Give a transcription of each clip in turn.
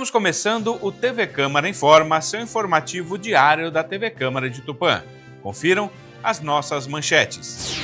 Estamos começando o TV Câmara Informa, seu informativo diário da TV Câmara de Tupã. Confiram as nossas manchetes.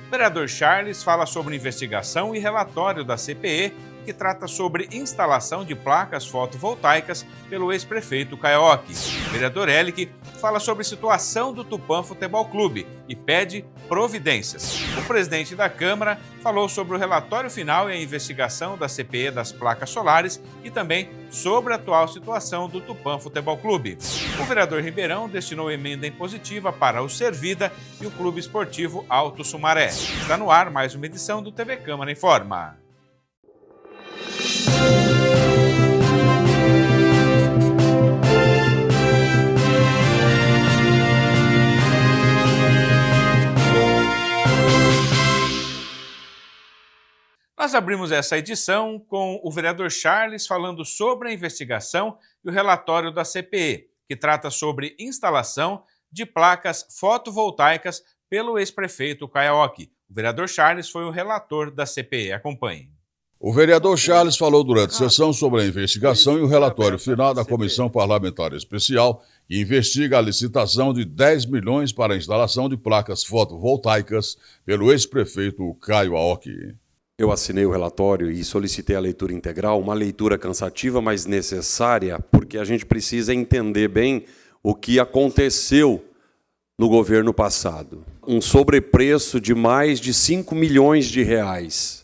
O vereador Charles fala sobre investigação e relatório da CPE, que trata sobre instalação de placas fotovoltaicas pelo ex-prefeito Caioque. O vereador Elick fala sobre situação do Tupã Futebol Clube e pede providências. O presidente da Câmara falou sobre o relatório final e a investigação da CPE das placas solares e também sobre a atual situação do Tupã Futebol Clube. O vereador Ribeirão destinou emenda impositiva para o Servida e o Clube Esportivo Alto Sumaré. Está no ar mais uma edição do TV Câmara Informa. Nós abrimos essa edição com o vereador Charles falando sobre a investigação e o relatório da CPE, que trata sobre instalação de placas fotovoltaicas pelo ex-prefeito Caioque. O vereador Charles foi o relator da CPE. Acompanhe. O vereador Charles falou durante a sessão sobre a investigação e o relatório final da Comissão Parlamentar Especial, que investiga a licitação de 10 milhões para a instalação de placas fotovoltaicas pelo ex-prefeito Caioque. Eu assinei o relatório e solicitei a leitura integral, uma leitura cansativa, mas necessária, porque a gente precisa entender bem o que aconteceu no governo passado. Um sobrepreço de mais de 5 milhões de reais.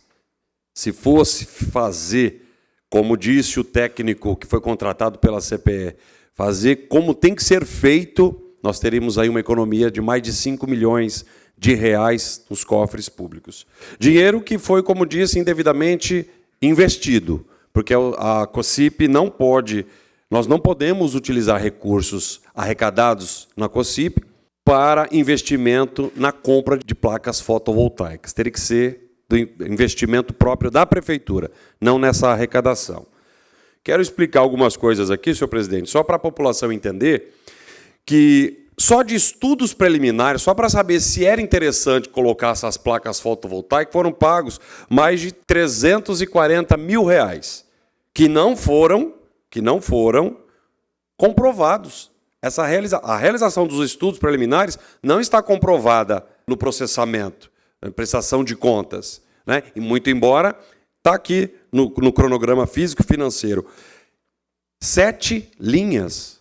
Se fosse fazer, como disse o técnico que foi contratado pela CPE, fazer como tem que ser feito, nós teríamos aí uma economia de mais de 5 milhões de reais nos cofres públicos. Dinheiro que foi, como disse, indevidamente investido, porque a COSIP não pode, nós não podemos utilizar recursos arrecadados na COSIP para investimento na compra de placas fotovoltaicas. Teria que ser do investimento próprio da Prefeitura, não nessa arrecadação. Quero explicar algumas coisas aqui, senhor presidente, só para a população entender que só de estudos preliminares, só para saber se era interessante colocar essas placas fotovoltaicas, foram pagos mais de 340 mil reais, que não foram comprovados. A realização dos estudos preliminares não está comprovada no processamento, na prestação de contas, né? E muito embora está aqui no cronograma físico-financeiro. 7 linhas.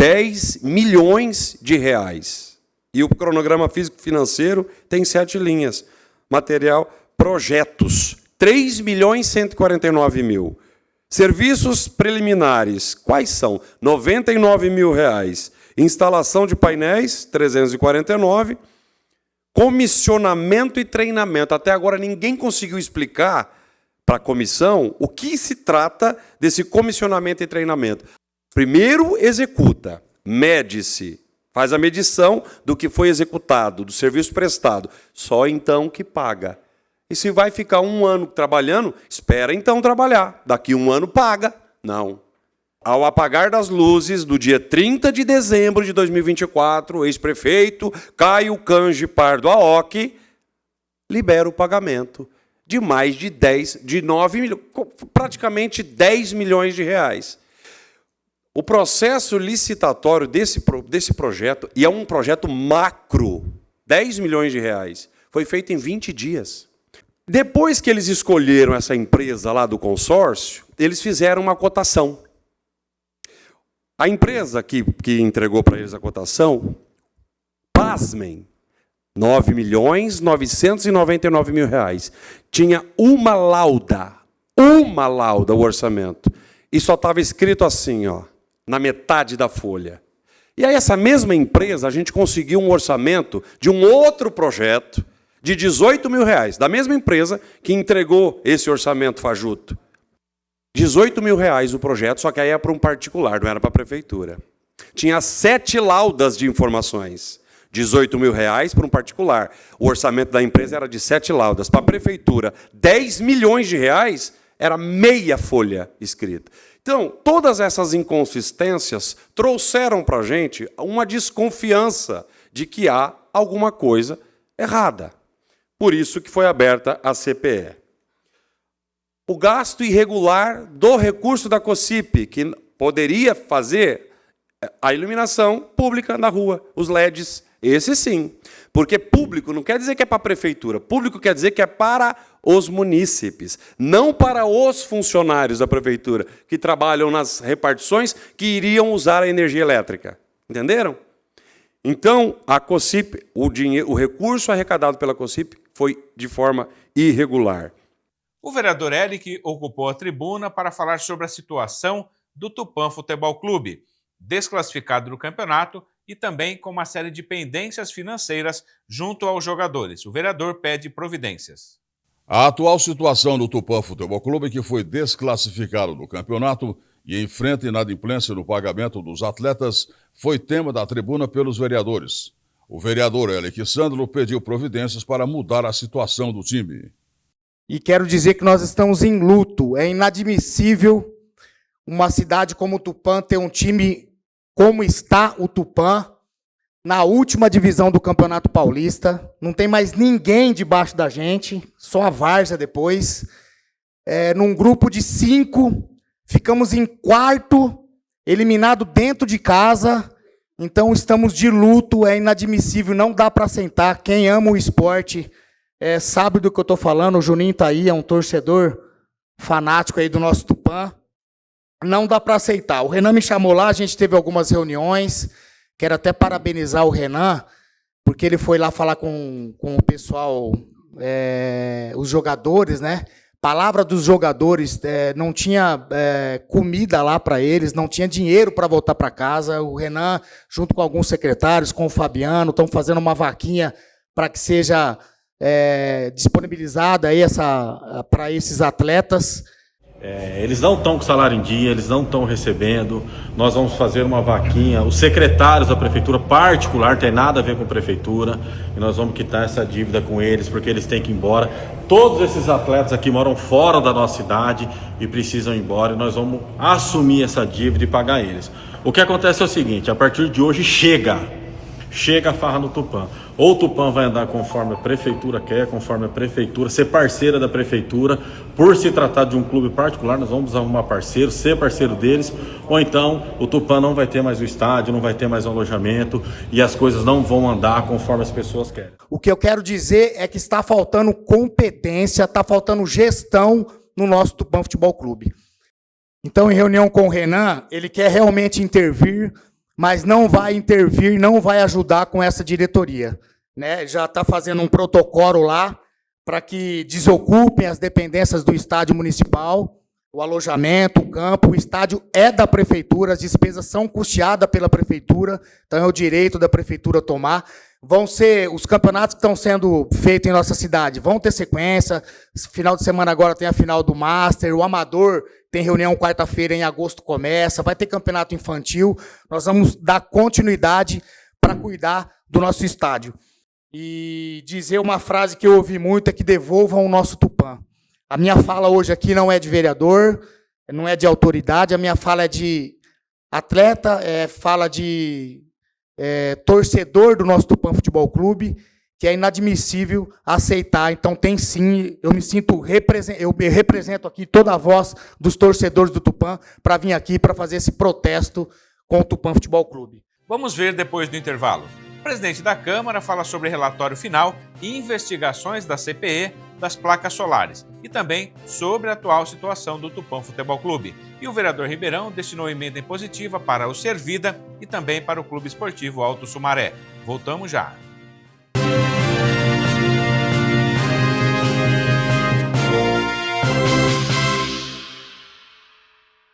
10 milhões de reais. E o cronograma físico-financeiro tem 7 linhas. Material, projetos, 3 milhões e 149 mil. Serviços preliminares, quais são? 99 mil reais. Instalação de painéis, 349. Comissionamento e treinamento. Até agora ninguém conseguiu explicar para a comissão o que se trata desse comissionamento e treinamento. Primeiro executa, mede-se, faz a medição do que foi executado, do serviço prestado. Só então que paga. E se vai ficar 1 ano trabalhando, espera então trabalhar. Daqui 1 ano paga. Não. Ao apagar das luzes do dia 30 de dezembro de 2024, o ex-prefeito Caio Cange Pardo Aoki libera o pagamento de mais de 9 milhões, praticamente 10 milhões de reais. O processo licitatório desse projeto, e é um projeto macro, 10 milhões de reais, foi feito em 20 dias. Depois que eles escolheram essa empresa lá do consórcio, eles fizeram uma cotação. A empresa que entregou para eles a cotação, pasmem, 9 milhões 999 mil reais. Tinha uma lauda o orçamento. E só estava escrito assim, ó, na metade da folha. E aí essa mesma empresa, a gente conseguiu um orçamento de um outro projeto de 18 mil reais, da mesma empresa que entregou esse orçamento fajuto. 18 mil reais o projeto, só que aí era para um particular, não era para a prefeitura. Tinha 7 laudas de informações. 18 mil reais para um particular. O orçamento da empresa era de 7 laudas. Para a prefeitura, 10 milhões de reais era meia folha escrita. Então, todas essas inconsistências trouxeram para a gente uma desconfiança de que há alguma coisa errada. Por isso que foi aberta a CPE. O gasto irregular do recurso da COSIP, que poderia fazer a iluminação pública na rua, os LEDs, esse sim. Porque público não quer dizer que é para a prefeitura, público quer dizer que é para os munícipes, não para os funcionários da prefeitura que trabalham nas repartições que iriam usar a energia elétrica. Entenderam? Então, a COSIP, o recurso arrecadado pela COSIP foi de forma irregular. O vereador Elic ocupou a tribuna para falar sobre a situação do Tupã Futebol Clube, desclassificado do campeonato e também com uma série de pendências financeiras junto aos jogadores. O vereador pede providências. A atual situação do Tupã Futebol Clube, que foi desclassificado do campeonato e enfrenta inadimplência no pagamento dos atletas, foi tema da tribuna pelos vereadores. O vereador Elic Sandro pediu providências para mudar a situação do time. E quero dizer que nós estamos em luto. É inadmissível uma cidade como o Tupã ter um time como está o Tupã, na última divisão do Campeonato Paulista. Não tem mais ninguém debaixo da gente, só a várzea depois. Num grupo de 5, ficamos em quarto, eliminado dentro de casa. Então estamos de luto, é inadmissível, não dá para sentar. Quem ama o esporte sabe do que eu estou falando. O Juninho está aí, é um torcedor fanático aí do nosso Tupã. Não dá para aceitar. O Renan me chamou lá, a gente teve algumas reuniões. Quero até parabenizar o Renan, porque ele foi lá falar com o pessoal, os jogadores, né? Palavra dos jogadores, não tinha comida lá para eles, não tinha dinheiro para voltar para casa. O Renan, junto com alguns secretários, com o Fabiano, estão fazendo uma vaquinha para que seja disponibilizada aí para esses atletas. Eles não estão com salário em dia, eles não estão recebendo. Nós vamos fazer uma vaquinha. Os secretários da prefeitura particular, tem nada a ver com a prefeitura, e nós vamos quitar essa dívida com eles, porque eles têm que ir embora. Todos esses atletas aqui moram fora da nossa cidade e precisam ir embora, e nós vamos assumir essa dívida e pagar eles. O que acontece é o seguinte: a partir de hoje chega a farra no Tupã. Ou o Tupã vai andar conforme a prefeitura quer, conforme a prefeitura, ser parceira da prefeitura, por se tratar de um clube particular, nós vamos arrumar parceiro, ser parceiro deles, ou então o Tupã não vai ter mais o estádio, não vai ter mais o alojamento, e as coisas não vão andar conforme as pessoas querem. O que eu quero dizer é que está faltando competência, está faltando gestão no nosso Tupã Futebol Clube. Então, em reunião com o Renan, ele quer realmente intervir, mas não vai intervir, não vai ajudar com essa diretoria, né? Já está fazendo um protocolo lá para que desocupem as dependências do estádio municipal, o alojamento, o campo. O estádio é da prefeitura, as despesas são custeadas pela prefeitura, então é o direito da prefeitura tomar. Vão ser os campeonatos que estão sendo feitos em nossa cidade, vão ter sequência. Final de semana agora tem a final do Master, o Amador tem reunião quarta-feira, em agosto começa, vai ter campeonato infantil. Nós vamos dar continuidade para cuidar do nosso estádio. E dizer uma frase que eu ouvi muito é que devolvam o nosso Tupã. A minha fala hoje aqui não é de vereador, não é de autoridade, a minha fala é de atleta, fala de torcedor do nosso Tupã Futebol Clube, que é inadmissível aceitar. Então tem sim, eu represento aqui toda a voz dos torcedores do Tupã para vir aqui para fazer esse protesto com o Tupã Futebol Clube. Vamos ver depois do intervalo. O presidente da Câmara fala sobre relatório final e investigações da CPE das placas solares e também sobre a atual situação do Tupã Futebol Clube. E o vereador Ribeirão destinou emenda impositiva para o Servida e também para o Clube Esportivo Alto Sumaré. Voltamos já.